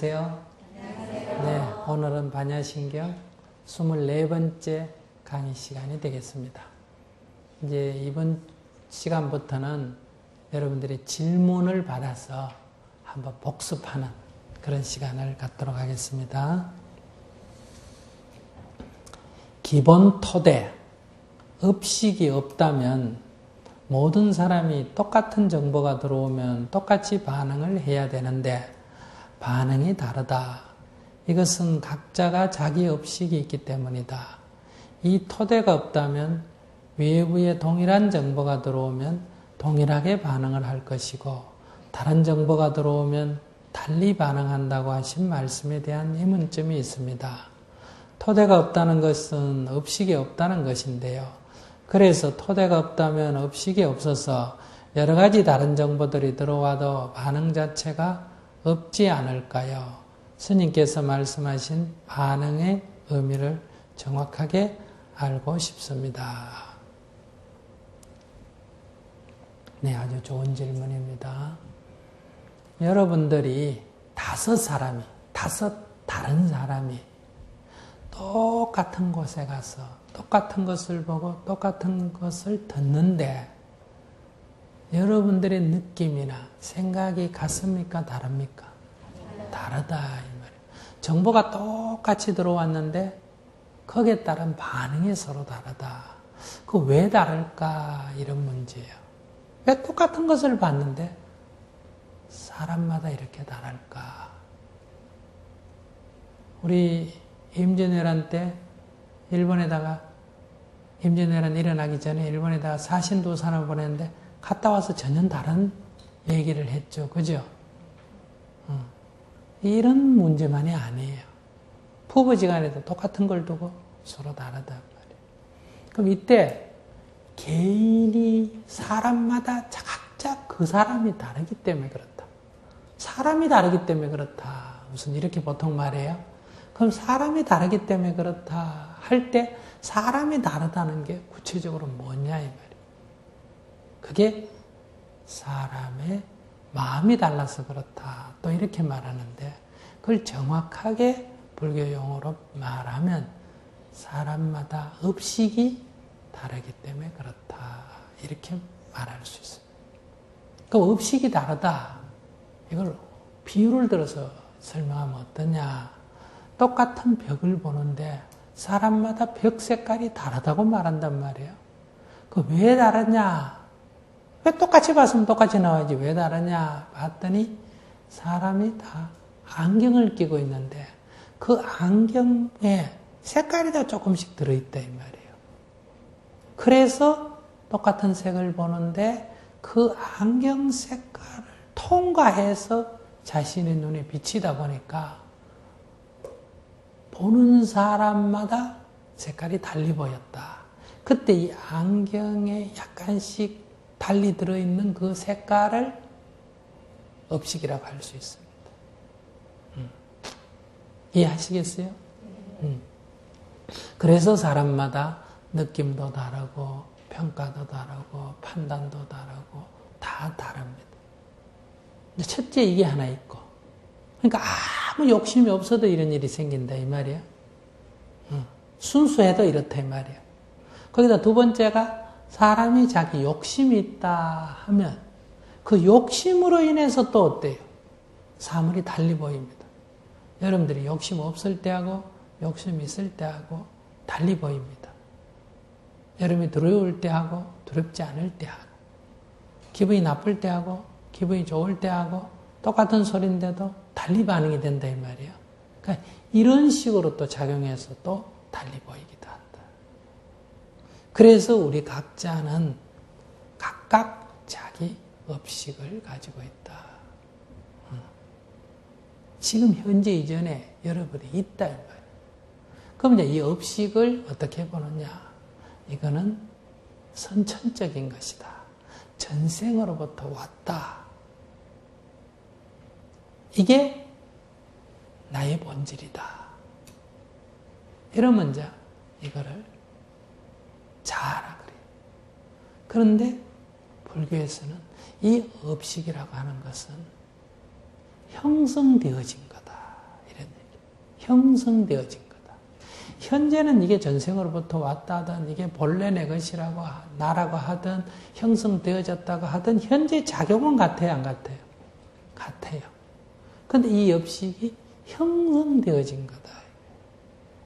안녕하세요. 네, 오늘은 반야신경 24번째 강의 시간이 되겠습니다. 이제 이번 시간부터는 여러분들이 질문을 받아서 한번 복습하는 그런 시간을 갖도록 하겠습니다. 기본 토대, 업식이 없다면 모든 사람이 똑같은 정보가 들어오면 똑같이 반응을 해야 되는데 반응이 다르다. 이것은 각자가 자기 업식이 있기 때문이다. 이 토대가 없다면 외부에 동일한 정보가 들어오면 동일하게 반응을 할 것이고 다른 정보가 들어오면 달리 반응한다고 하신 말씀에 대한 의문점이 있습니다. 토대가 없다는 것은 업식이 없다는 것인데요. 그래서 토대가 없다면 업식이 없어서 여러 가지 다른 정보들이 들어와도 반응 자체가 없지 않을까요? 스님께서 말씀하신 반응의 의미를 정확하게 알고 싶습니다. 네, 아주 좋은 질문입니다. 여러분들이 다섯 다른 사람이 똑같은 곳에 가서 똑같은 것을 보고 똑같은 것을 듣는데 여러분들의 느낌이나 생각이 같습니까? 다릅니까? 다르다 이 말이에요. 정보가 똑같이 들어왔는데 거기에 따른 반응이 서로 다르다. 그 왜 다를까? 이런 문제예요. 왜 똑같은 것을 봤는데 사람마다 이렇게 다를까? 우리 임진왜란 때 임진왜란 일어나기 전에 일본에다가 사신도산을 보냈는데 갔다 와서 전혀 다른 얘기를 했죠. 그죠? 이런 문제만이 아니에요. 부부지간에도 똑같은 걸 두고 서로 다르단 말이에요. 그럼 이때 개인이 사람마다 각자 그 사람이 다르기 때문에 그렇다. 사람이 다르기 때문에 그렇다. 무슨 이렇게 보통 말해요? 그럼 사람이 다르기 때문에 그렇다 할 때 사람이 다르다는 게 구체적으로 뭐냐 이 말이에요. 그게 사람의 마음이 달라서 그렇다. 또 이렇게 말하는데 그걸 정확하게 불교 용어로 말하면 사람마다 업식이 다르기 때문에 그렇다. 이렇게 말할 수 있습니다. 그 업식이 다르다. 이걸 비유를 들어서 설명하면 어떠냐. 똑같은 벽을 보는데 사람마다 벽 색깔이 다르다고 말한단 말이에요. 그 왜 다르냐? 왜 똑같이 봤으면 똑같이 나와야지 왜 다르냐 봤더니 사람이 다 안경을 끼고 있는데 그 안경에 색깔이 다 조금씩 들어있다 이 말이에요. 그래서 똑같은 색을 보는데 그 안경 색깔을 통과해서 자신의 눈에 비치다 보니까 보는 사람마다 색깔이 달리 보였다. 그때 이 안경에 약간씩 달리 들어있는 그 색깔을 업식이라고 할 수 있습니다. 이해하시겠어요? 그래서 사람마다 느낌도 다르고 평가도 다르고 판단도 다르고 다 다릅니다. 첫째 이게 하나 있고 그러니까 아무 욕심이 없어도 이런 일이 생긴다 이 말이에요. 순수해도 이렇다 이 말이에요. 거기다 두 번째가 사람이 자기 욕심이 있다 하면 그 욕심으로 인해서 또 어때요? 사물이 달리 보입니다. 여러분들이 욕심 없을 때하고 욕심 있을 때하고 달리 보입니다. 여러분이 두려울 때하고 두렵지 않을 때하고 기분이 나쁠 때하고 기분이 좋을 때하고 똑같은 소리인데도 달리 반응이 된다 이 말이에요. 그러니까 이런 식으로 또 작용해서 또 달리 보이기도 한다. 그래서 우리 각자는 각각 자기 업식을 가지고 있다. 지금 현재 이전에 여러분이 있다 이 말이에요. 그럼 이제 이 업식을 어떻게 보느냐? 이거는 선천적인 것이다. 전생으로부터 왔다. 이게 나의 본질이다. 이러면 이제 이거를 잘 알아 그래요. 그런데 불교에서는 이 업식이라고 하는 것은 형성되어진 거다. 형성되어진 거다. 현재는 이게 전생으로부터 왔다 하든 이게 본래 내 것이라고 나라고 하든 형성되어졌다고 하든 현재 작용은 같아요, 안 같아요? 같아요. 근데 이 업식이 형성되어진 거다.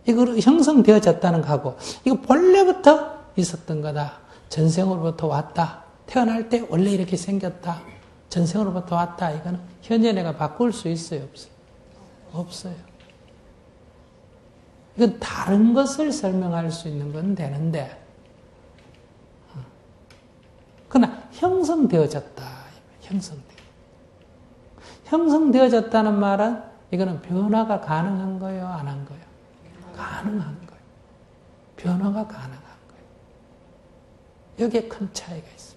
이거 형성되어졌다는 거하고 이거 본래부터 있었던 거다. 전생으로부터 왔다. 태어날 때 원래 이렇게 생겼다. 전생으로부터 왔다. 이거는 현재 내가 바꿀 수 있어요, 없어요? 없어요. 이건 다른 것을 설명할 수 있는 건 되는데, 그러나 형성되어졌다. 형성되어졌다는 말은 이거는 변화가 가능한 거예요, 안 한 거예요? 가능한 거예요. 변화가 가능한 거예요. 여기에 큰 차이가 있습니다.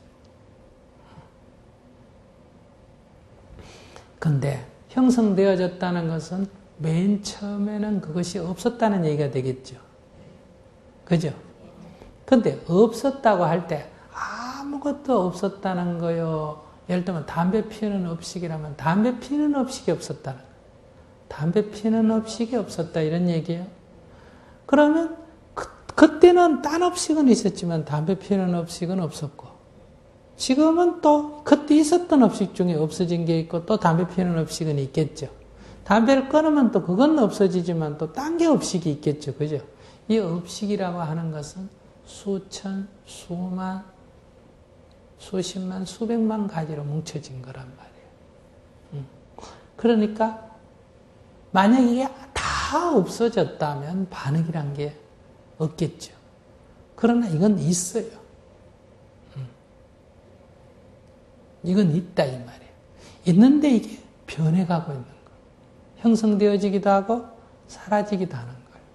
근데 형성되어졌다는 것은 맨 처음에는 그것이 없었다는 얘기가 되겠죠. 그죠? 근데 없었다고 할 때 아무것도 없었다는 거요. 예를 들면 담배 피우는 업식이라면 담배 피우는 업식이 없었다는 거예요. 담배 피우는 업식이 없었다 이런 얘기예요. 그러면 그때는 딴 업식은 있었지만 담배 피우는 업식은 없었고 지금은 또 그때 있었던 업식 중에 없어진 게 있고 또 담배 피우는 업식은 있겠죠. 담배를 끊으면 또 그건 없어지지만 또 딴 게 업식이 있겠죠. 그죠? 이 업식이라고 하는 것은 수천, 수만, 수십만, 수백만 가지로 뭉쳐진 거란 말이에요. 그러니까 만약 이게 다 없어졌다면 반응이란 게 없겠죠. 그러나 이건 있어요. 이건 있다 이 말이에요. 있는데 이게 변해가고 있는 거예요. 형성되어지기도 하고 사라지기도 하는 거예요.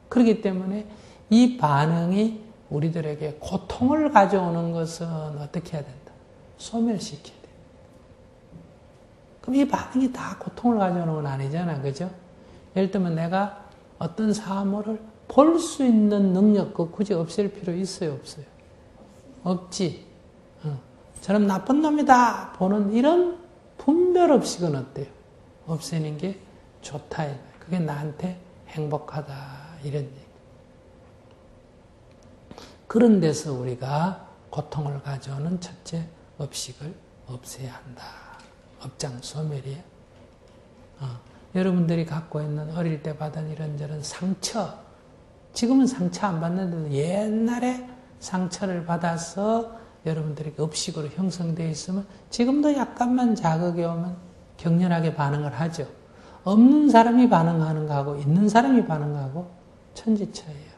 그렇기 때문에 이 반응이 우리들에게 고통을 가져오는 것은 어떻게 해야 된다? 소멸시켜야 돼요. 그럼 이 반응이 다 고통을 가져오는 건 아니잖아. 그죠? 예를 들면 내가 어떤 사물을 볼 수 있는 능력, 그 굳이 없앨 필요 있어요? 없어요? 없지. 저는 나쁜 놈이다. 보는 이런 분별 없이는 어때요? 없애는 게 좋다. 그게 나한테 행복하다. 이런 얘기. 그런 데서 우리가 고통을 가져오는 첫째 업식을 없애야 한다. 업장 소멸이에요. 여러분들이 갖고 있는 어릴 때 받은 이런저런 상처, 지금은 상처 안 받는데도 옛날에 상처를 받아서 여러분들이 업식으로 형성되어 있으면 지금도 약간만 자극이 오면 격렬하게 반응을 하죠. 없는 사람이 반응하는 거하고 있는 사람이 반응하고 천지차이예요.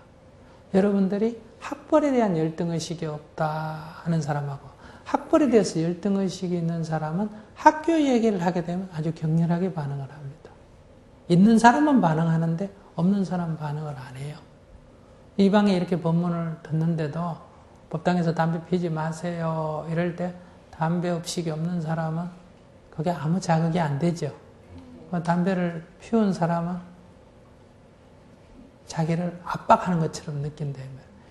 여러분들이 학벌에 대한 열등의식이 없다 하는 사람하고 학벌에 대해서 열등의식이 있는 사람은 학교 얘기를 하게 되면 아주 격렬하게 반응을 합니다. 있는 사람은 반응하는데 없는 사람은 반응을 안 해요. 이 방에 이렇게 법문을 듣는데도 법당에서 담배 피지 마세요 이럴 때 담배 업식이 없는 사람은 그게 아무 자극이 안 되죠. 담배를 피운 사람은 자기를 압박하는 것처럼 느낀다며,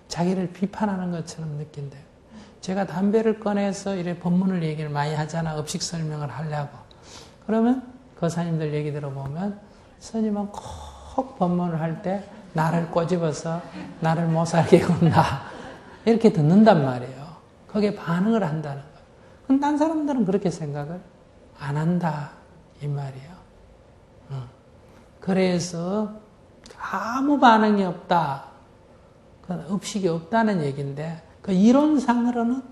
자기를 비판하는 것처럼 느낀다며. 제가 담배를 꺼내서 이래 법문을 얘기를 많이 하잖아. 업식 설명을 하려고. 그러면 거사님들 얘기 들어보면 스님은 꼭 법문을 할 때 나를 꼬집어서 나를 못 살게 군다. 이렇게 듣는단 말이에요. 거기에 반응을 한다는 거예요. 근데 딴 사람들은 그렇게 생각을 안 한다. 이 말이에요. 그래서 아무 반응이 없다. 업식이 없다는 얘기인데 그 이론상으로는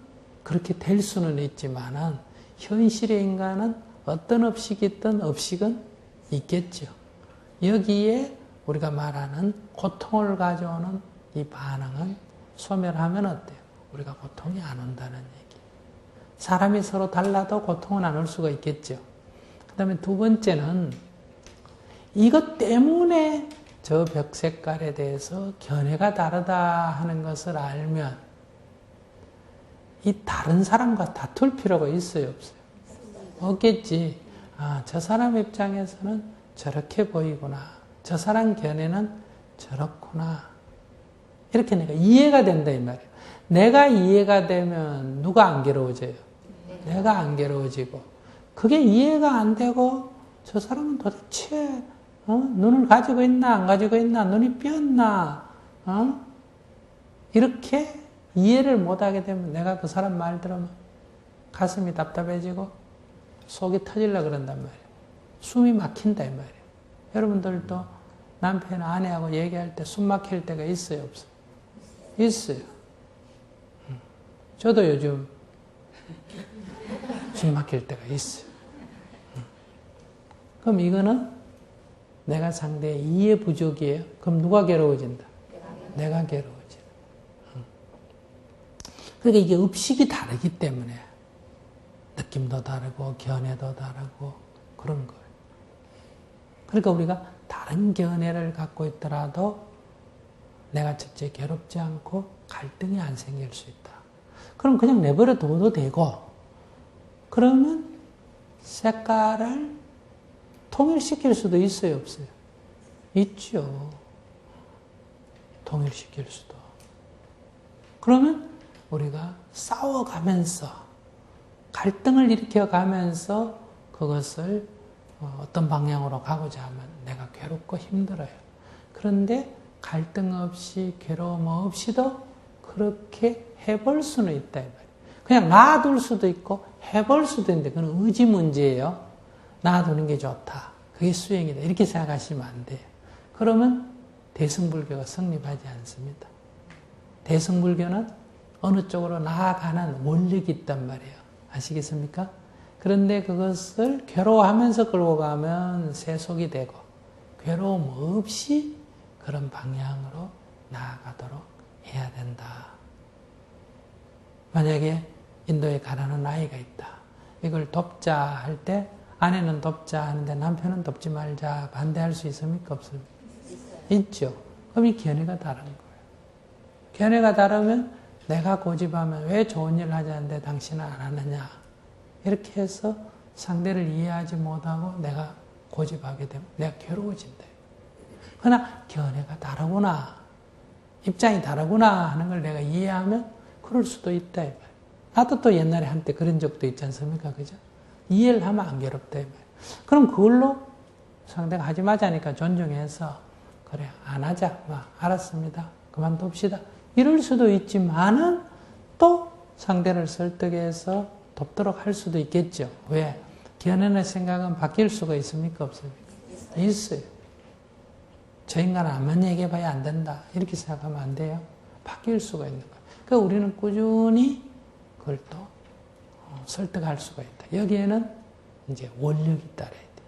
그렇게 될 수는 있지만은 현실의 인간은 어떤 업식이 있든 업식은 있겠죠. 여기에 우리가 말하는 고통을 가져오는 이 반응은 소멸하면 어때요? 우리가 고통이 안 온다는 얘기. 사람이 서로 달라도 고통은 안 올 수가 있겠죠. 그 다음에 두 번째는 이것 때문에 저 벽 색깔에 대해서 견해가 다르다 하는 것을 알면 이 다른 사람과 다툴 필요가 있어요, 없어요? 없겠지. 저 사람 입장에서는 저렇게 보이구나. 저 사람 견해는 저렇구나. 이렇게 내가 이해가 된다 이 말이에요. 내가 이해가 되면 누가 안 괴로워져요? 내가 안 괴로워지고 그게 이해가 안 되고 저 사람은 도대체 눈을 가지고 있나 안 가지고 있나, 눈이 삐었나, 이렇게 이해를 못하게 되면 내가 그 사람 말 들으면 가슴이 답답해지고 속이 터질라 그런단 말이에요. 숨이 막힌다 이 말이에요. 여러분들도 남편 아내하고 얘기할 때 숨 막힐 때가 있어요, 없어요? 있어요. 저도 요즘 숨 막힐 때가 있어요. 그럼 이거는 내가 상대의 이해 부족이에요. 그럼 누가 괴로워진다? 내가 괴로워져. 그러니까 이게 업식이 다르기 때문에 느낌도 다르고 견해도 다르고 그런 거예요. 그러니까 우리가 다른 견해를 갖고 있더라도 내가 첫째 괴롭지 않고 갈등이 안 생길 수 있다. 그럼 그냥 내버려 둬도 되고, 그러면 색깔을 통일시킬 수도 있어요, 없어요? 있죠. 통일시킬 수도. 그러면 우리가 싸워가면서, 갈등을 일으켜가면서 그것을 어떤 방향으로 가고자 하면 내가 괴롭고 힘들어요. 그런데 갈등 없이 괴로움 없이도 그렇게 해볼 수는 있다. 그냥 놔둘 수도 있고 해볼 수도 있는데 그건 의지 문제예요. 놔두는 게 좋다. 그게 수행이다. 이렇게 생각하시면 안 돼요. 그러면 대승불교가 성립하지 않습니다. 대승불교는 어느 쪽으로 나아가는 원력이 있단 말이에요. 아시겠습니까? 그런데 그것을 괴로워하면서 끌고 가면 세속이 되고 괴로움 없이 그런 방향으로 나아가도록 해야 된다. 만약에 인도에 가라는 아이가 있다. 이걸 돕자 할 때 아내는 돕자 하는데 남편은 돕지 말자 반대할 수 있습니까? 없습니까? 있죠. 그럼 이 견해가 다른 거예요. 견해가 다르면 내가 고집하면 왜 좋은 일을 하지 않는데 당신은 안 하느냐. 이렇게 해서 상대를 이해하지 못하고 내가 고집하게 되면 내가 괴로워진다. 그러나 견해가 다르구나. 입장이 다르구나 하는 걸 내가 이해하면 그럴 수도 있다. 나도 또 옛날에 한때 그런 적도 있지 않습니까? 그죠? 이해를 하면 안 괴롭다. 그럼 그걸로 상대가 하지 마자니까 존중해서 그래 안 하자. 알았습니다. 그만둡시다. 이럴 수도 있지만은 또 상대를 설득해서 돕도록 할 수도 있겠죠. 왜? 견해나 생각은 바뀔 수가 있습니까? 없습니까? 있어요. 저 인간은 암만 얘기해봐야 안 된다. 이렇게 생각하면 안 돼요. 바뀔 수가 있는 거예요. 그러니까 우리는 꾸준히 그걸 또 설득할 수가 있다. 여기에는 이제 원력이 따라야 돼.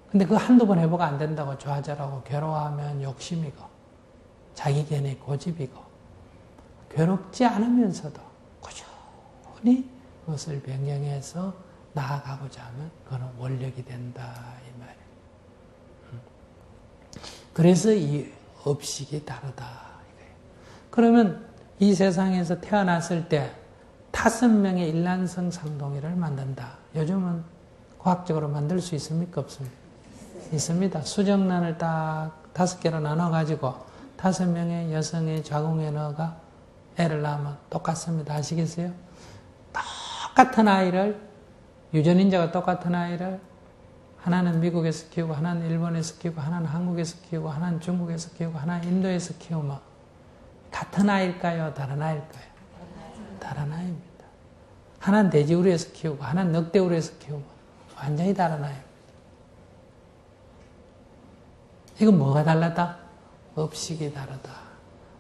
근데 그거 한두 번 해보고 안 된다고 좌절하고 괴로워하면 욕심이고 자기 견해 고집이고 괴롭지 않으면서도 꾸준히 그것을 변경해서 나아가고자 하면 그거는 원력이 된다 이 말이에요. 그래서 이 업식이 다르다 이거예요. 그러면 이 세상에서 태어났을 때 5명의 일란성 상동이를 만든다. 요즘은 과학적으로 만들 수 있습니까? 없습니까? 있습니다. 수정란을 딱 5개로 나눠가지고 5명의 여성의 자궁에 넣어가 애를 낳으면 똑같습니다. 아시겠어요? 똑같은 아이를, 유전인자가 똑같은 아이를 하나는 미국에서 키우고 하나는 일본에서 키우고 하나는 한국에서 키우고 하나는 중국에서 키우고 하나는 인도에서 키우면 같은 아이일까요? 다른 아이일까요? 다른 아이입니다. 하나는 돼지우리에서 키우고 하나는 늑대우리에서 키우고 완전히 다른 아이입니다. 이건 뭐가 달랐다? 업식이 다르다.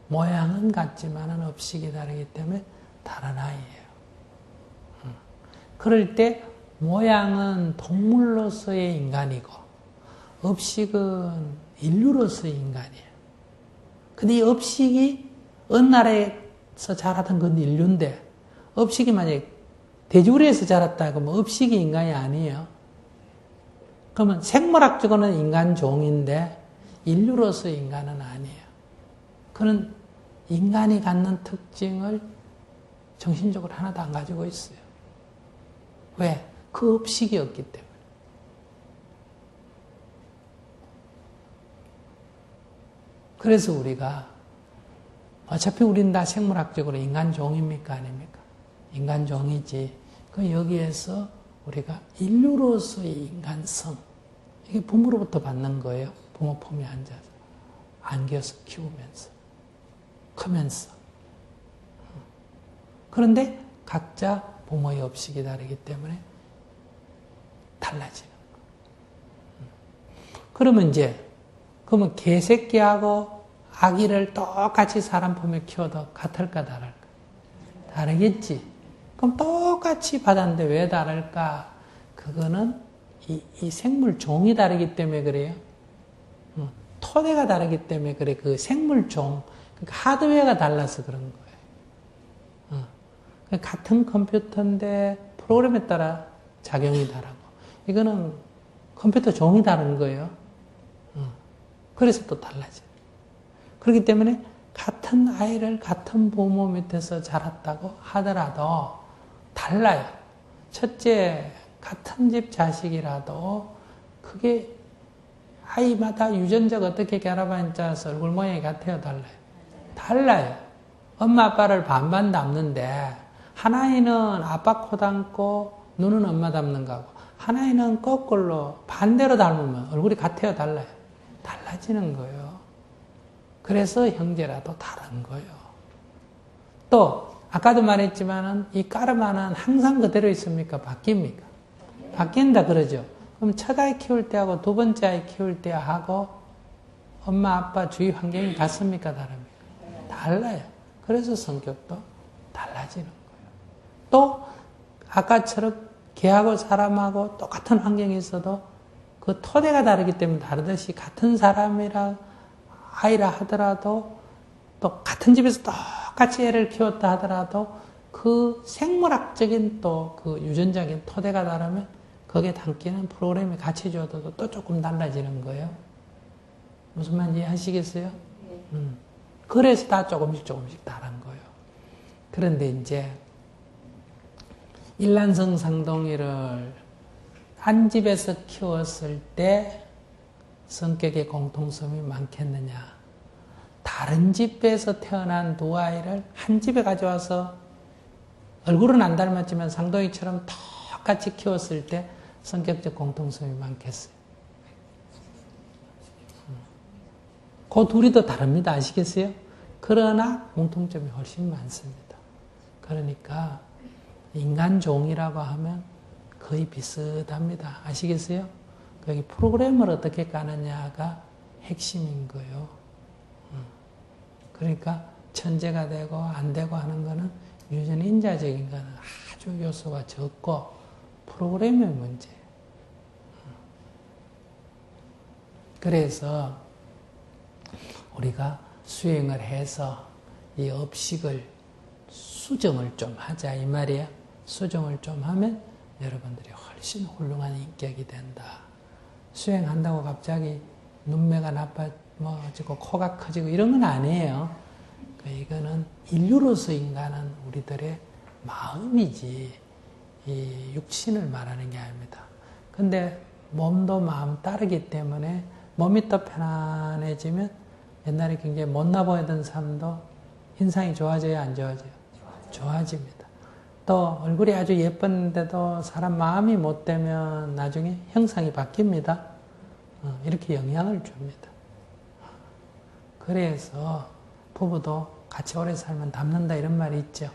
모양은 같지만 업식이 다르기 때문에 다른 아이예요. 그럴 때 모양은 동물로서의 인간이고 업식은 인류로서의 인간이에요. 근데 이 업식이 어느 나라에서 자라던 건 인류인데 업식이 만약에 돼지우리에서 자랐다 그러면 업식이 인간이 아니에요. 그러면 생물학적으로는 인간 종인데 인류로서의 인간은 아니에요. 그는 인간이 갖는 특징을 정신적으로 하나도 안 가지고 있어요. 왜? 그 업식이 없기 때문에. 그래서 우리가 어차피 우리는 다 생물학적으로 인간 종입니까? 아닙니까? 인간 종이지. 그 여기에서 우리가 인류로서의 인간성 이게 부모로부터 받는 거예요. 부모 품에 앉아서 안겨서 키우면서 크면서. 그런데 각자 부모의 업식이 다르기 때문에 달라지는 거예요. 그러면 개새끼하고 아기를 똑같이 사람 품에 키워도 같을까 다를까? 다르겠지. 그럼 똑같이 받았는데 왜 다를까? 그거는 이 생물 종이 다르기 때문에 그래요. 토대가 다르기 때문에 그래. 그 생물 종, 그러니까 하드웨어가 달라서 그런 거예요. 같은 컴퓨터인데 프로그램에 따라 작용이 다르고, 이거는 컴퓨터 종이 다른 거예요. 그래서 또 달라져요. 그렇기 때문에 같은 아이를 같은 부모 밑에서 자랐다고 하더라도 달라요. 첫째, 같은 집 자식이라도 그게 아이마다 유전자가 어떻게 결합하는지 따라서 얼굴 모양이 같아요, 달라요? 달라요. 엄마 아빠를 반반 닮는데 하나이는 아빠 코 닮고 눈은 엄마 닮는 거고, 하나이는 거꾸로 반대로 닮으면 얼굴이 같아요, 달라요? 달라지는 거예요. 그래서 형제라도 다른 거예요. 또 아까도 말했지만은 이 까르마는 항상 그대로 있습니까? 바뀝니까? 바뀐다 그러죠. 그럼 첫 아이 키울 때하고 두 번째 아이 키울 때하고 엄마 아빠 주위 환경이 같습니까? 다릅니까? 달라요. 그래서 성격도 달라지는 거예요. 또 아까처럼 개하고 사람하고 똑같은 환경이 있어도 그 토대가 다르기 때문에 다르듯이 같은 사람이라 아이라 하더라도 또 같은 집에서 똑같이 애를 키웠다 하더라도 그 생물학적인 또 그 유전적인 토대가 다르면 거기에 담기는 프로그램이 같이 줘도 또 조금 달라지는 거예요. 무슨 말인지 이해하시겠어요? 그래서 다 조금씩 다른 거예요. 그런데 이제 일란성 상동이를 한 집에서 키웠을 때 성격의 공통점이 많겠느냐? 다른 집에서 태어난 두 아이를 한 집에 가져와서 얼굴은 안 닮았지만 상동이처럼 똑같이 키웠을 때 성격적 공통점이 많겠어요. 그 둘이 더 다릅니다. 아시겠어요? 그러나 공통점이 훨씬 많습니다. 그러니까 인간 종이라고 하면 거의 비슷합니다. 아시겠어요? 여기 프로그램을 어떻게 까느냐가 핵심인 거예요. 그러니까 천재가 되고 안 되고 하는 거는 유전 인자적인 거는 아주 요소가 적고 프로그램의 문제. 그래서 우리가 수행을 해서 이 업식을 수정을 좀 하자 이 말이에요. 수정을 좀 하면 여러분들이 훨씬 훌륭한 인격이 된다. 수행한다고 갑자기 눈매가 나빠지고 코가 커지고 이런 건 아니에요. 이거는 인류로서 인간은 우리들의 마음이지 이 육신을 말하는 게 아닙니다. 근데 몸도 마음 따르기 때문에 몸이 더 편안해지면 옛날에 굉장히 못나 보이던 사람도 인상이 좋아져요, 안 좋아져요? 좋아집니다. 또 얼굴이 아주 예뻤는데도 사람 마음이 못되면 나중에 형상이 바뀝니다. 이렇게 영향을 줍니다. 그래서 부부도 같이 오래 살면 닮는다 이런 말이 있죠.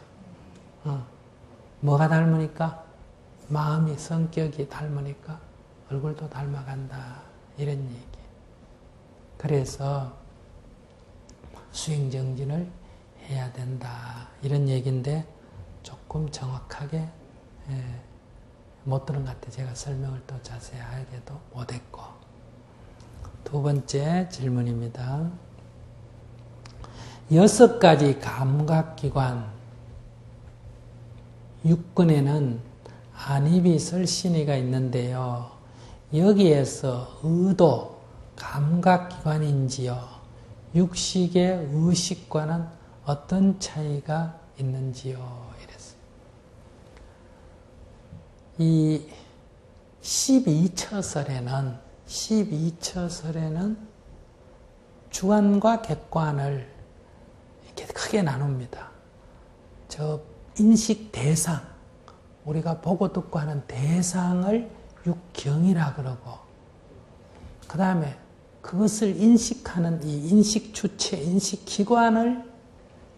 뭐가 닮으니까? 마음이, 성격이 닮으니까 얼굴도 닮아간다 이런 얘기. 그래서 수행정진을 해야 된다 이런 얘기인데 조금 정확하게 못 들은 것 같아요. 제가 설명을 또 자세하게도 못했고. 두 번째 질문입니다. 6가지 감각기관 6근에는 안입이 설신이가 있는데요. 여기에서 의도, 감각기관인지요. 육식의 의식과는 어떤 차이가 있는지요. 이랬어요. 이 12처설에는 주관과 객관을 이렇게 크게 나눕니다. 저 인식 대상, 우리가 보고 듣고 하는 대상을 육경이라 그러고, 그 다음에 그것을 인식하는 이 인식 주체, 인식 기관을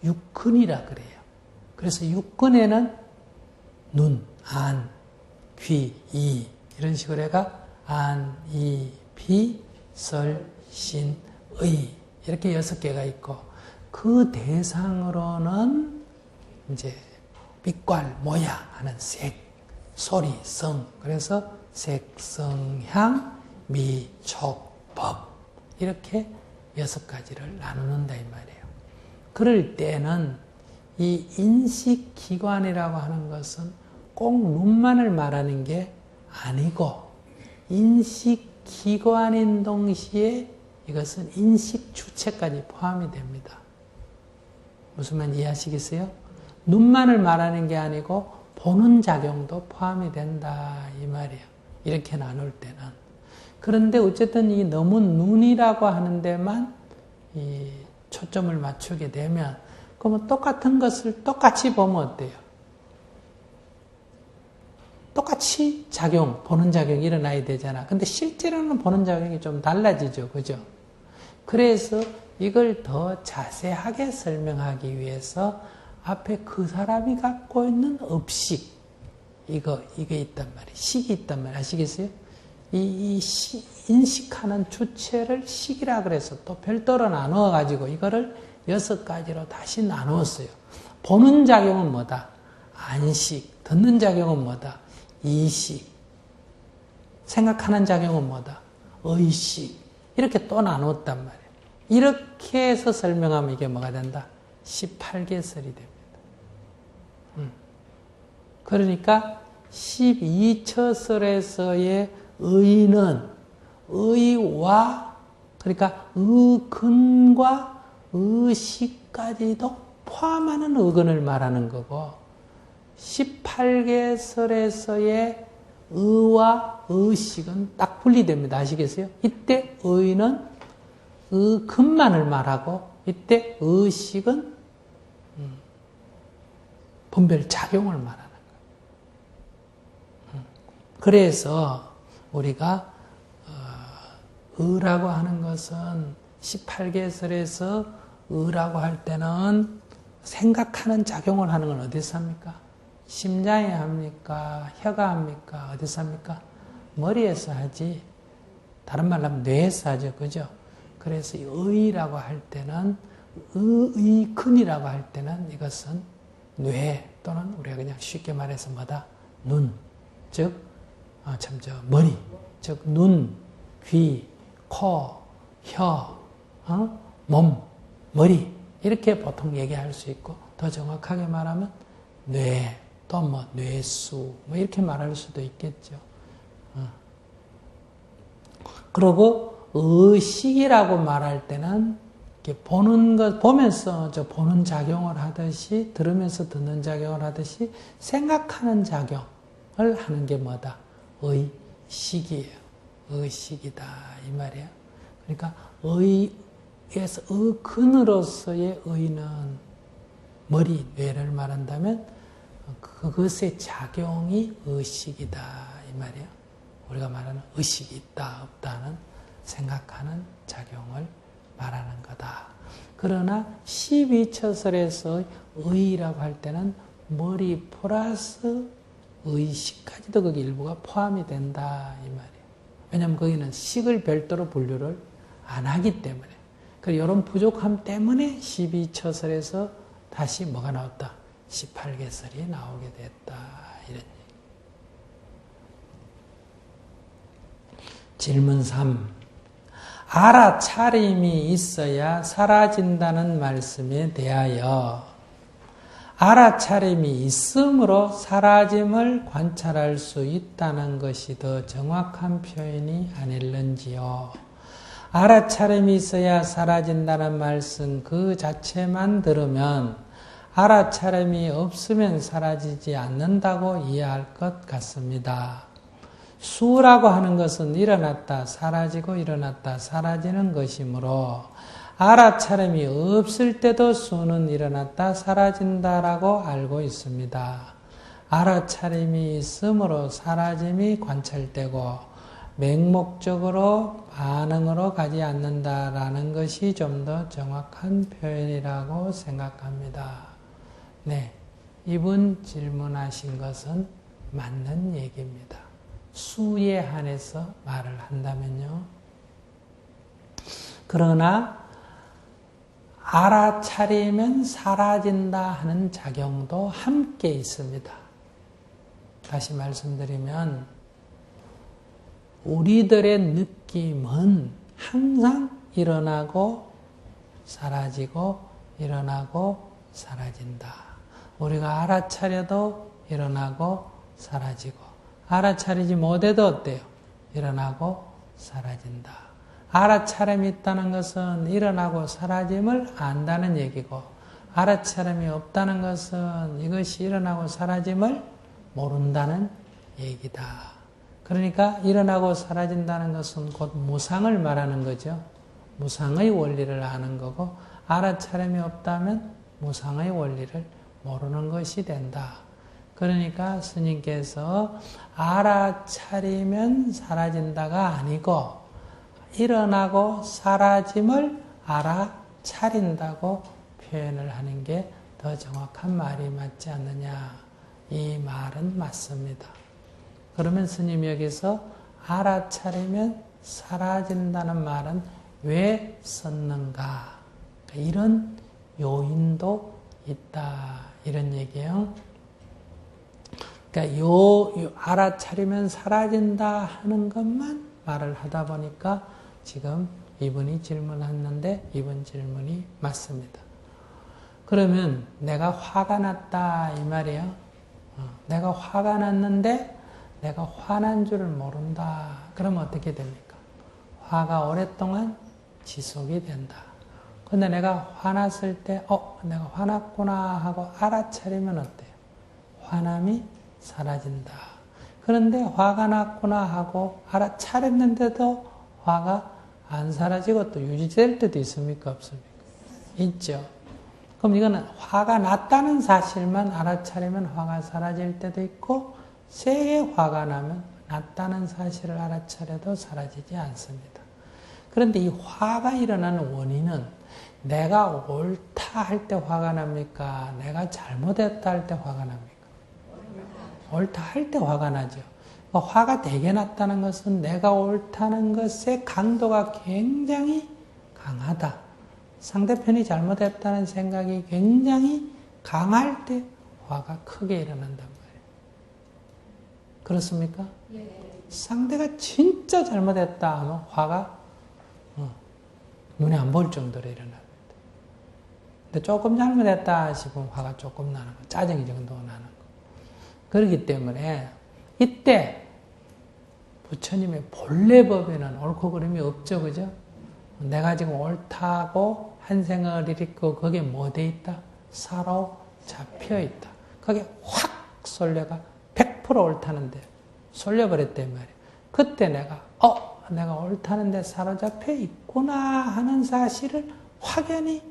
육근이라 그래요. 그래서 육근에는 눈, 안, 귀, 이 이런 식으로 해가 안, 이, 비, 설, 신, 의 이렇게 6개가 있고 그 대상으로는 이제 빛깔, 모양 하는 색, 소리, 성 그래서 색, 성, 향, 미, 촉, 법 이렇게 6가지를 나누는다 이 말이에요. 그럴 때는 이 인식기관이라고 하는 것은 꼭 눈만을 말하는 게 아니고 인식기관인 동시에 이것은 인식주체까지 포함이 됩니다. 무슨 말 이해하시겠어요? 눈만을 말하는 게 아니고 보는 작용도 포함이 된다 이 말이에요. 이렇게 나눌 때는. 그런데 어쨌든 이 너무 눈이라고 하는 데만 이 초점을 맞추게 되면 그러면 똑같은 것을 똑같이 보면 어때요? 똑같이 보는 작용이 일어나야 되잖아. 근데 실제로는 보는 작용이 좀 달라지죠. 그죠? 그래서 이걸 더 자세하게 설명하기 위해서 앞에 그 사람이 갖고 있는 업식, 이게 있단 말이에요. 식이 있단 말이에요. 아시겠어요? 인식하는 주체를 식이라 그래서 또 별도로 나누어가지고 이거를 6가지로 다시 나누었어요. 보는 작용은 뭐다? 안식. 듣는 작용은 뭐다? 이식. 생각하는 작용은 뭐다? 의식. 이렇게 또 나누었단 말이에요. 이렇게 해서 설명하면 이게 뭐가 된다? 18개설이 됩니다. 그러니까 12처설에서의 의는 의와 그러니까 의근과 의식까지도 포함하는 의근을 말하는 거고 18개설에서의 의와 의식은 딱 분리됩니다. 아시겠어요? 이때 의는 의근만을 말하고 이때 의식은 분별 작용을 말하는 거예요. 그래서 우리가 의라고 하는 것은 18개설에서 의라고 할 때는 생각하는 작용을 하는 건 어디서 합니까? 심장에 합니까? 혀가 합니까? 어디서 합니까? 머리에서 하지. 다른 말로 하면 뇌에서 하죠. 그죠? 그래서 의라고 할 때는 의근이라고 할 때는 이것은 뇌 또는 우리가 그냥 쉽게 말해서 뭐다? 눈, 즉 머리, 즉 눈, 귀, 코, 혀, 몸, 머리 이렇게 보통 얘기할 수 있고 더 정확하게 말하면 뇌, 또 뭐 뇌수 뭐 이렇게 말할 수도 있겠죠. 그리고 의식이라고 말할 때는 이렇게 보는 것 보면서 보는 작용을 하듯이 들으면서 듣는 작용을 하듯이 생각하는 작용을 하는 게 뭐다? 의식이에요. 의식이다 이 말이에요. 그러니까 의에서 의근으로서의 의는 머리, 뇌를 말한다면 그것의 작용이 의식이다 이 말이에요. 우리가 말하는 의식이 있다 없다는 생각하는 작용을 말하는 거다. 그러나 12처설에서 의라고 할 때는 머리 플러스 의식까지도 거기 일부가 포함이 된다 이 말이에요. 왜냐하면 거기는 식을 별도로 분류를 안 하기 때문에. 그래서 이런 부족함 때문에 12처설에서 다시 뭐가 나왔다? 18개설이 나오게 됐다. 이런 얘기. 질문 3. 알아차림이 있어야 사라진다는 말씀에 대하여 알아차림이 있음으로 사라짐을 관찰할 수 있다는 것이 더 정확한 표현이 아닐는지요. 알아차림이 있어야 사라진다는 말씀 그 자체만 들으면 알아차림이 없으면 사라지지 않는다고 이해할 것 같습니다. 수라고 하는 것은 일어났다 사라지고 일어났다 사라지는 것이므로 알아차림이 없을 때도 수는 일어났다 사라진다라고 알고 있습니다. 알아차림이 있으므로 사라짐이 관찰되고 맹목적으로 반응으로 가지 않는다라는 것이 좀 더 정확한 표현이라고 생각합니다. 네, 이분 질문하신 것은 맞는 얘기입니다. 수에 한해서 말을 한다면요. 그러나 알아차리면 사라진다 하는 작용도 함께 있습니다. 다시 말씀드리면 우리들의 느낌은 항상 일어나고 사라지고 일어나고 사라진다. 우리가 알아차려도 일어나고 사라지고 알아차리지 못해도 어때요? 일어나고 사라진다. 알아차림이 있다는 것은 일어나고 사라짐을 안다는 얘기고 알아차림이 없다는 것은 이것이 일어나고 사라짐을 모른다는 얘기다. 그러니까 일어나고 사라진다는 것은 곧 무상을 말하는 거죠. 무상의 원리를 아는 거고 알아차림이 없다면 무상의 원리를 모르는 것이 된다. 그러니까 스님께서 알아차리면 사라진다가 아니고 일어나고 사라짐을 알아차린다고 표현을 하는 게 더 정확한 말이 맞지 않느냐. 이 말은 맞습니다. 그러면 스님이 여기서 알아차리면 사라진다는 말은 왜 썼는가? 이런 요인도 있다. 이런 얘기예요. 그러니까 알아차리면 사라진다 하는 것만 말을 하다 보니까 지금 이분이 질문했는데 이분 질문이 맞습니다. 그러면 내가 화가 났다 이 말이에요. 내가 화가 났는데 내가 화난 줄을 모른다. 그러면 어떻게 됩니까? 화가 오랫동안 지속이 된다. 근데 내가 화났을 때 내가 화났구나 하고 알아차리면 어때요? 화남이 사라진다. 그런데 화가 났구나 하고 알아차렸는데도 화가 안 사라지고 또 유지될 때도 있습니까? 없습니까? 있죠. 그럼 이거는 화가 났다는 사실만 알아차리면 화가 사라질 때도 있고 세게 화가 나면 났다는 사실을 알아차려도 사라지지 않습니다. 그런데 이 화가 일어나는 원인은 내가 옳다 할 때 화가 납니까? 내가 잘못했다 할 때 화가 납니까? 옳다 할 때 화가 나죠. 화가 되게 났다는 것은 내가 옳다는 것의 강도가 굉장히 강하다. 상대편이 잘못했다는 생각이 굉장히 강할 때 화가 크게 일어난단 말이에요. 그렇습니까? 예. 상대가 진짜 잘못했다 하면 화가 눈에 안 보일 정도로 일어납니다. 근데 조금 잘못했다 싶으면 화가 조금 나는 거, 짜증이 정도가 나는 거. 그렇기 때문에 이때 부처님의 본래 법에는 옳고 그름이 없죠, 그죠? 내가 지금 옳다고 한 생각을 일으키고 거기에 뭐 돼 있다? 사로잡혀 있다. 거기에 확 쏠려가 100% 옳다는데 쏠려버렸단 말이에요. 그때 내가 내가 옳다는데 사로잡혀 있구나 하는 사실을 확연히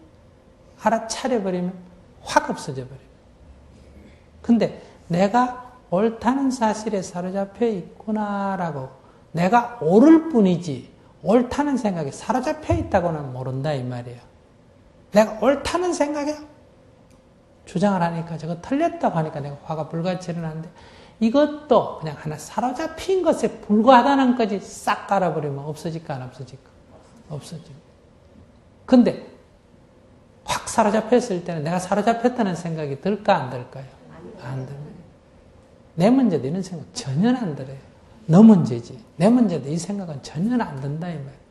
알아차려버리면 확 없어져 버려요. 근데 내가 옳다는 사실에 사로잡혀 있구나라고 내가 옳을 뿐이지 옳다는 생각에 사로잡혀 있다고는 모른다 이 말이에요. 내가 옳다는 생각에 주장을 하니까 저거 틀렸다고 하니까 내가 화가 불같이 일어나는데 이것도 그냥 하나 사로잡힌 것에 불과하다는 것까지 싹 깔아버리면 없어질까 안 없어질까? 없어집니다. 근데 확 사로잡혔을 때는 내가 사로잡혔다는 생각이 들까 안 들까요? 안 듭니다. 내 문제도 이런 생각 전혀 안 들어요. 너 문제지. 내 문제도 이 생각은 전혀 안 든다 이 말이에요.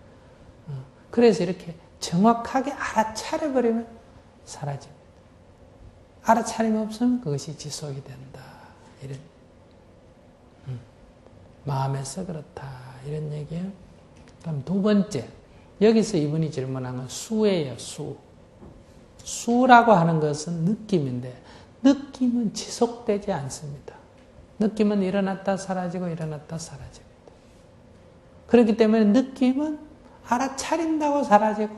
그래서 이렇게 정확하게 알아차려버리면 사라집니다. 알아차림이 없으면 그것이 지속이 된다. 이런 마음에서 그렇다. 이런 얘기예요. 그럼 두 번째, 여기서 이분이 질문한 건 수예요. 수. 수라고 하는 것은 느낌인데 느낌은 지속되지 않습니다. 느낌은 일어났다 사라지고 일어났다 사라집니다. 그렇기 때문에 느낌은 알아차린다고 사라지고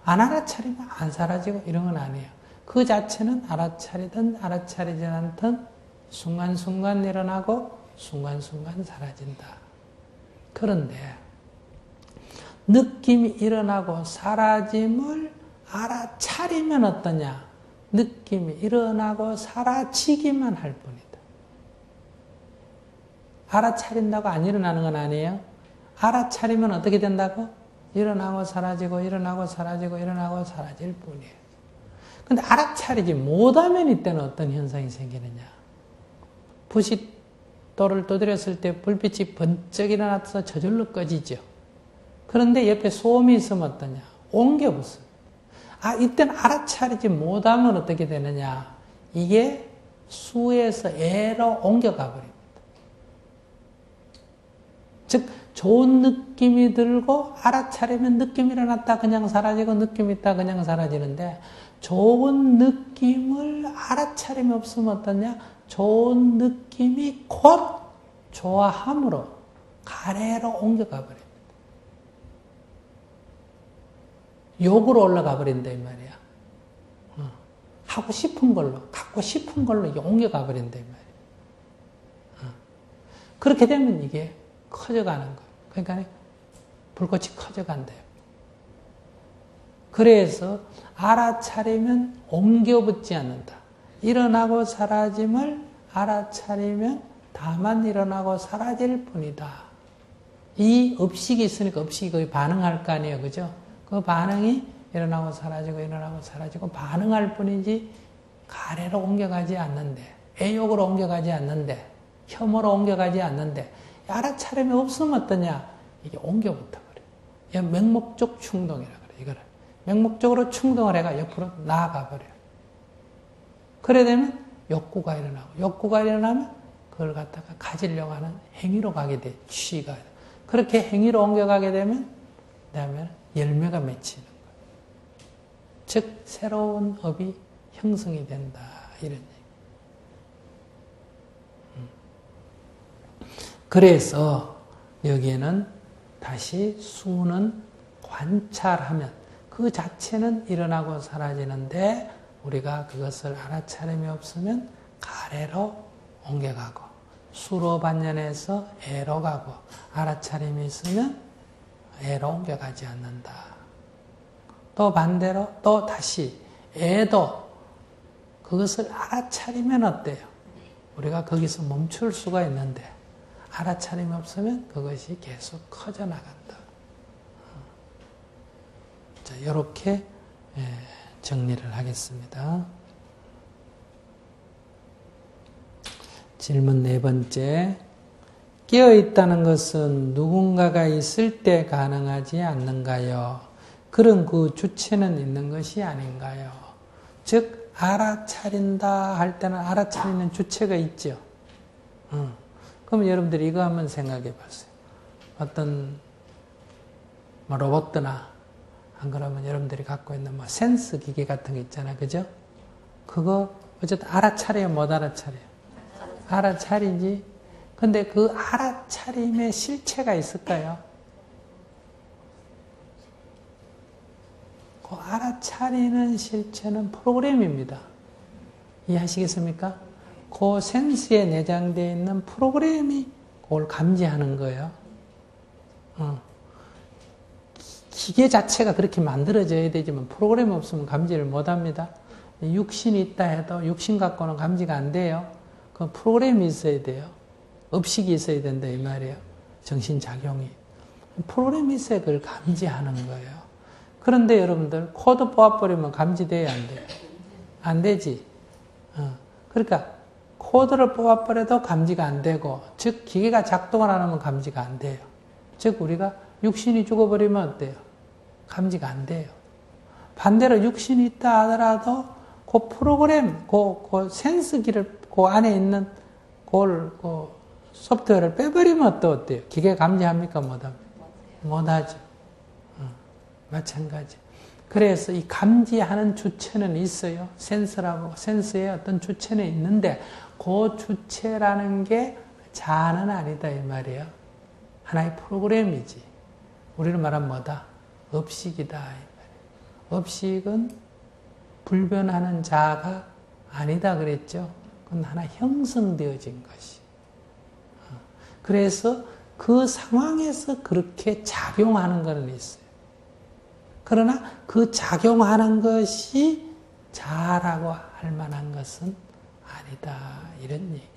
안 알아차리면 안 사라지고 이런 건 아니에요. 그 자체는 알아차리든 알아차리지 않든 순간순간 일어나고 순간순간 사라진다. 그런데 느낌이 일어나고 사라짐을 알아차리면 어떠냐? 느낌이 일어나고 사라지기만 할 뿐이다. 알아차린다고 안 일어나는 건 아니에요. 알아차리면 어떻게 된다고? 일어나고 사라지고 일어나고 사라지고 일어나고 사라질 뿐이에요. 근데 알아차리지 못하면 이때는 어떤 현상이 생기느냐? 부싯돌을 두드렸을 때 불빛이 번쩍 일어나서 저절로 꺼지죠. 그런데 옆에 소음이 있으면 어떠냐? 옮겨붙어요. 이때는 알아차리지 못하면 어떻게 되느냐? 이게 수에서 애로 옮겨가 버립니다. 즉 좋은 느낌이 들고 알아차리면 느낌이 일어났다 그냥 사라지고 느낌 있다 그냥 사라지는데 좋은 느낌을 알아차림이 없으면 어떠냐? 좋은 느낌이 곧 좋아함으로 가래로 옮겨가 버립니다. 욕으로 올라가 버린다 이 말이야. 하고 싶은 걸로, 갖고 싶은 걸로 이게 옮겨가 버린다 이 말이야. 그렇게 되면 이게 커져가는 거예요. 그러니까 불꽃이 커져간대요. 그래서 알아차리면 옮겨붙지 않는다. 일어나고 사라짐을 알아차리면 다만 일어나고 사라질 뿐이다. 이 업식이 있으니까 업식이 거의 반응할 거 아니에요. 그죠? 그 반응이 일어나고 사라지고 일어나고 사라지고 반응할 뿐이지 가래로 옮겨가지 않는데, 애욕으로 옮겨가지 않는데, 혐오로 옮겨가지 않는데 알아차림이 없으면 어떠냐? 이게 옮겨붙어 버려요. 이게 맹목적 충동이라 그래요. 이거를 맹목적으로 충동을 해가 옆으로 나아가 버려요. 그래 되면 욕구가 일어나고, 욕구가 일어나면 그걸 갖다가 가지려고 하는 행위로 가게 돼. 취가. 그렇게 행위로 옮겨가게 되면 그다음에 열매가 맺히는 거예요. 즉 새로운 업이 형성이 된다. 이런 얘기. 그래서 여기에는 다시 수는 관찰하면 그 자체는 일어나고 사라지는데 우리가 그것을 알아차림이 없으면 가래로 옮겨가고 수로 반연해서 애로 가고 알아차림이 있으면 애로 옮겨가지 않는다. 또 반대로 또 다시 애도 그것을 알아차리면 어때요? 우리가 거기서 멈출 수가 있는데 알아차림이 없으면 그것이 계속 커져나간다. 자, 이렇게 정리를 하겠습니다. 질문 네 번째. 깨어있다는 것은 누군가가 있을 때 가능하지 않는가요? 그런 그 주체는 있는 것이 아닌가요? 즉 알아차린다 할 때는 알아차리는 주체가 있죠. 그럼 여러분들이 이거 한번 생각해 봤어요. 어떤 로봇이나 안 그러면 여러분들이 갖고 있는 센스 기계 같은 게 있잖아요. 그죠? 그거 어쨌든 알아차려요? 못 알아차려요? 알아차리지. 근데 그 알아차림의 실체가 있을까요? 그 알아차리는 실체는 프로그램입니다. 이해하시겠습니까? 그 센스에 내장되어 있는 프로그램이 그걸 감지하는 거예요. 기계 자체가 그렇게 만들어져야 되지만 프로그램 없으면 감지를 못합니다. 육신이 있다 해도 육신 갖고는 감지가 안 돼요. 그 프로그램이 있어야 돼요. 업식이 있어야 된다 이 말이에요. 정신작용이. 프로그램이 있어야 그걸 감지하는 거예요. 그런데 여러분들 코드 뽑아버리면 감지돼야 안 돼요? 안 되지. 그러니까 코드를 뽑아버려도 감지가 안 되고, 즉 기계가 작동을 안 하면 감지가 안 돼요. 즉 우리가 육신이 죽어버리면 어때요? 감지가 안 돼요. 반대로 육신이 있다 하더라도 그 프로그램, 그 센스기를 그 안에 있는 그 소프트웨어를 빼버리면 또 어때요? 기계 감지합니까? 못합니까? 못하죠. 마찬가지. 그래서 이 감지하는 주체는 있어요. 센서라고, 센서에 어떤 주체는 있는데 그 주체라는 게 자아는 아니다 이 말이에요. 하나의 프로그램이지. 우리는 말하면 뭐다? 업식이다 이 말이에요. 업식은 불변하는 자아가 아니다 그랬죠. 그건 하나 형성되어진 것이. 그래서 그 상황에서 그렇게 작용하는 거는 있어요. 그러나 그 작용하는 것이 자라고 할 만한 것은 아니다. 이런 얘기예요.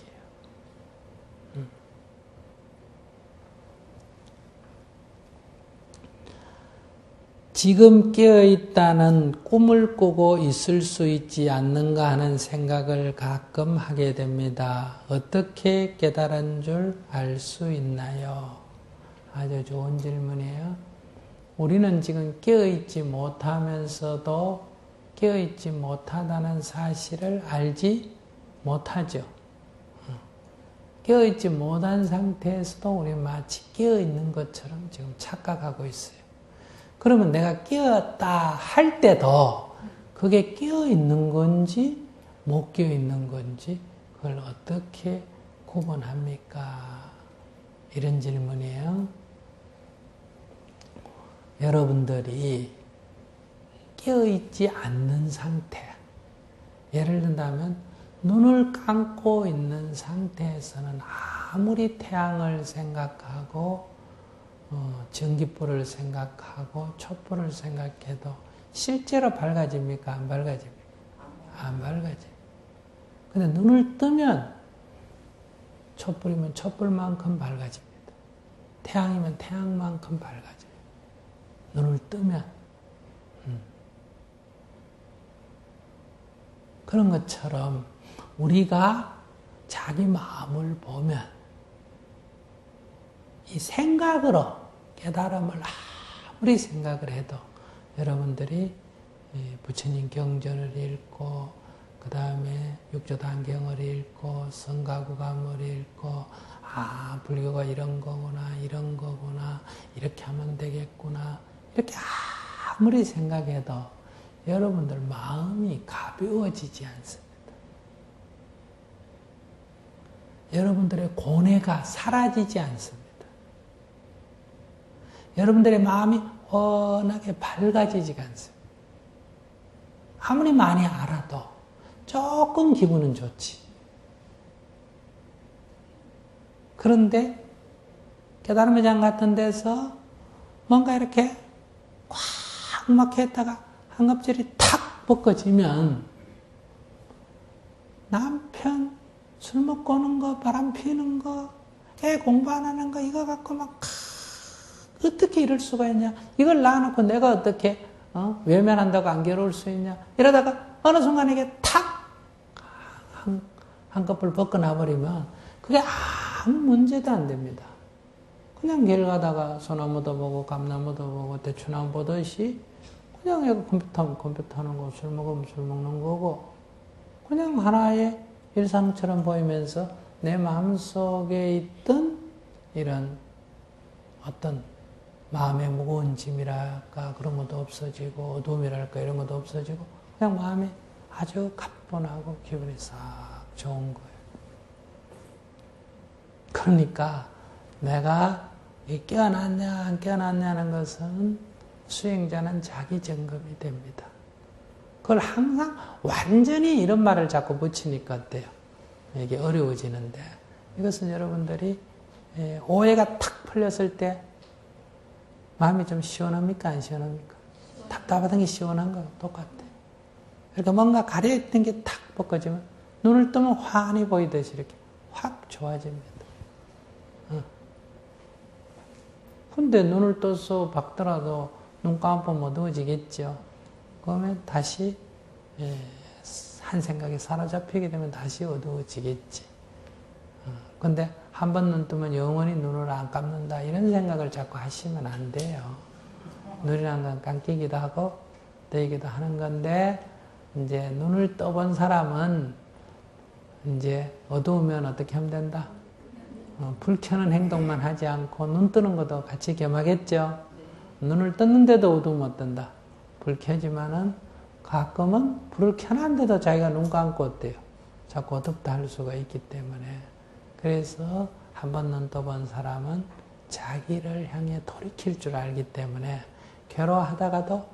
지금 깨어있다는 꿈을 꾸고 있을 수 있지 않는가 하는 생각을 가끔 하게 됩니다. 어떻게 깨달은 줄 알 수 있나요? 아주 좋은 질문이에요. 우리는 지금 깨어있지 못하면서도 깨어있지 못하다는 사실을 알지 못하죠. 깨어있지 못한 상태에서도 우리 마치 깨어있는 것처럼 지금 착각하고 있어요. 그러면 내가 깨었다 할 때도 그게 깨어있는 건지 못 깨어있는 건지 그걸 어떻게 구분합니까? 이런 질문이에요. 여러분들이 깨어있지 않는 상태, 예를 든다면 눈을 감고 있는 상태에서는 아무리 태양을 생각하고 전기불을 생각하고 촛불을 생각해도 실제로 밝아집니까? 안 밝아집니까? 안 밝아집니다. 근데 눈을 뜨면 촛불이면 촛불만큼 밝아집니다. 태양이면 태양만큼 밝아져요. 눈을 뜨면. 그런 것처럼 우리가 자기 마음을 보면 이 생각으로 깨달음을 아무리 생각을 해도 여러분들이 부처님 경전을 읽고 그 다음에 육조단경을 읽고 성가구감을 읽고 불교가 이런 거구나 이런 거구나 이렇게 하면 되겠구나 이렇게 아무리 생각해도 여러분들 마음이 가벼워지지 않습니다. 여러분들의 고뇌가 사라지지 않습니다. 여러분들의 마음이 워낙에 밝아지지가 않습니다. 아무리 많이 알아도 조금 기분은 좋지. 그런데 깨달음의 장 같은 데서 뭔가 이렇게 꽉 막혀있다가 한 껍질이 탁 벗겨지면 남편 술 먹고 오는 거, 바람 피우는 거, 애 공부 안 하는 거 이거 갖고 막 어떻게 이럴 수가 있냐. 이걸 놔놓고 내가 어떻게 외면한다고 안 괴로울 수 있냐. 이러다가 어느 순간 이게 탁 한꺼풀 벗겨놔버리면 그게 아무 문제도 안 됩니다. 그냥 길 가다가 소나무도 보고 감나무도 보고 대추나무 보듯이 그냥 이거 컴퓨터하면 컴퓨터 하는 거, 술 먹으면 술 먹는 거고 그냥 하나의 일상처럼 보이면서 내 마음속에 있던 이런 어떤 마음의 무거운 짐이랄까 그런 것도 없어지고 어두움이랄까 이런 것도 없어지고 그냥 마음이 아주 가뿐하고 기분이 싹 좋은 거예요. 그러니까 내가 깨어났냐 안 깨어났냐는 것은 수행자는 자기 점검이 됩니다. 그걸 항상 완전히 이런 말을 자꾸 붙이니까 어때요? 이게 어려워지는데 이것은 여러분들이 오해가 탁 풀렸을 때 마음이 좀 시원합니까? 안 시원합니까? 답답하던 게 시원한 거랑 똑같아요. 그러니까 뭔가 가려있던 게 탁 벗겨지면 눈을 뜨면 환히 보이듯이 이렇게 확 좋아집니다. 근데 눈을 떠서 박더라도 눈 감으면 어두워지겠죠. 그러면 다시 한 생각에 사로잡히게 되면 다시 어두워지겠지. 근데 한 번 눈 뜨면 영원히 눈을 안 감는다 이런 생각을 자꾸 하시면 안 돼요. 눈이란 건 감기기도 하고 뜨이기도 하는 건데 이제 눈을 떠본 사람은 이제 어두우면 어떻게 하면 된다? 불 켜는 행동만 하지 않고 눈 뜨는 것도 같이 겸하겠죠. 눈을 떴는데도 어두우면 어떤다? 불 켜지만은 가끔은 불을 켜놨는데도 자기가 눈 감고 어때요? 자꾸 어둡다 할 수가 있기 때문에 그래서 한번 눈 떠본 사람은 자기를 향해 돌이킬 줄 알기 때문에 괴로워하다가도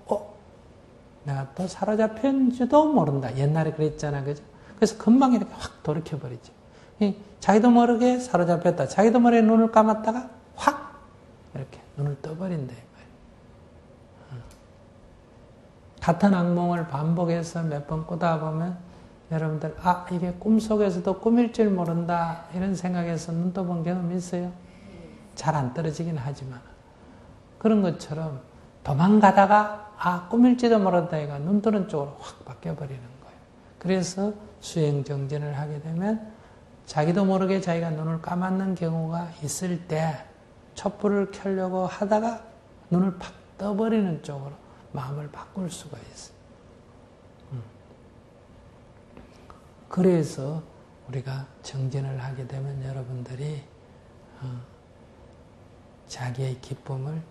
내가 또 사로잡혔는지도 모른다. 옛날에 그랬잖아. 그죠? 그래서 금방 이렇게 확 돌이켜버리죠. 자기도 모르게 사로잡혔다. 자기도 모르게 눈을 감았다가 확 눈을 떠버린다 이 말이에요. 같은 악몽을 반복해서 몇 번 꾸다 보면 여러분들 이게 꿈속에서도 꿈일 줄 모른다 이런 생각에서 눈 떠본 경험이 있어요? 잘 안 떨어지긴 하지만 그런 것처럼 도망가다가 꿈일지도 모른다 이가 눈 뜨는 쪽으로 확 바뀌어버리는 거예요. 그래서 수행정진을 하게 되면 자기도 모르게 자기가 눈을 감았는 경우가 있을 때 촛불을 켜려고 하다가 눈을 팍 떠버리는 쪽으로 마음을 바꿀 수가 있어요. 그래서 우리가 정진을 하게 되면 여러분들이 자기의 기쁨을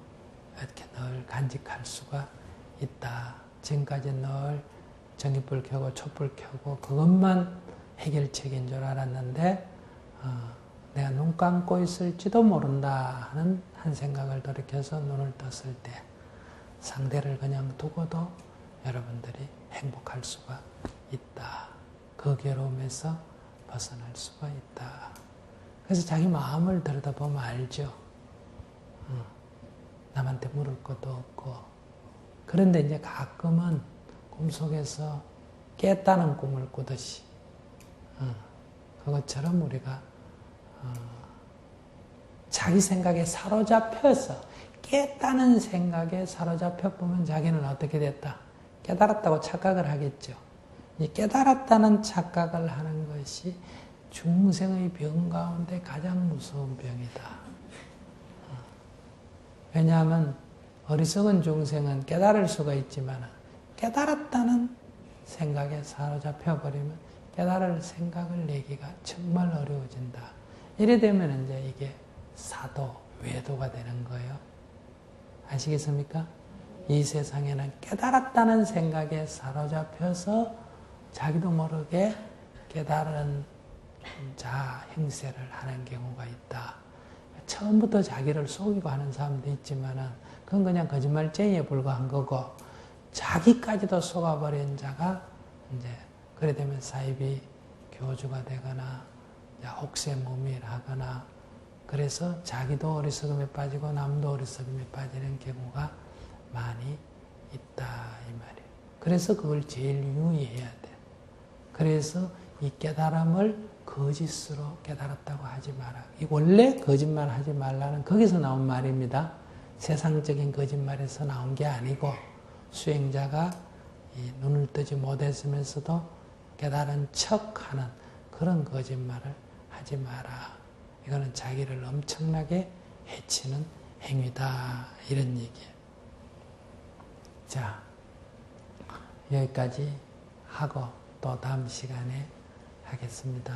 이렇게 늘 간직할 수가 있다. 지금까지 늘 전기불 켜고 촛불 켜고 그것만 해결책인 줄 알았는데 내가 눈 감고 있을지도 모른다 하는 한 생각을 돌이켜서 눈을 떴을 때 상대를 그냥 두고도 여러분들이 행복할 수가 있다. 그 괴로움에서 벗어날 수가 있다. 그래서 자기 마음을 들여다보면 알죠. 남한테 물을 것도 없고. 그런데 이제 가끔은 꿈속에서 깼다는 꿈을 꾸듯이 그것처럼 우리가 자기 생각에 사로잡혀서 깼다는 생각에 사로잡혀 보면 자기는 어떻게 됐다? 깨달았다고 착각을 하겠죠. 이 깨달았다는 착각을 하는 것이 중생의 병 가운데 가장 무서운 병이다. 왜냐하면 어리석은 중생은 깨달을 수가 있지만 깨달았다는 생각에 사로잡혀 버리면 깨달을 생각을 내기가 정말 어려워진다. 이래 되면 이제 이게 사도, 외도가 되는 거예요. 아시겠습니까? 이 세상에는 깨달았다는 생각에 사로잡혀서 자기도 모르게 깨달은 자 행세를 하는 경우가 있다. 처음부터 자기를 속이고 하는 사람도 있지만 그건 그냥 거짓말쟁이에 불과한 거고 자기까지도 속아버린 자가 이제 그래 되면 사이비 교주가 되거나 혹세무민하거나 그래서 자기도 어리석음에 빠지고 남도 어리석음에 빠지는 경우가 많이 있다 이 말이에요. 그래서 그걸 제일 유의해야 돼. 그래서 이 깨달음을 거짓으로 깨달았다고 하지 마라. 이 원래 거짓말 하지 말라는 거기서 나온 말입니다. 세상적인 거짓말에서 나온 게 아니고 수행자가 이 눈을 뜨지 못했으면서도 깨달은 척하는 그런 거짓말을 하지 마라. 이거는 자기를 엄청나게 해치는 행위다. 이런 얘기예요. 자, 여기까지 하고 또 다음 시간에 하겠습니다.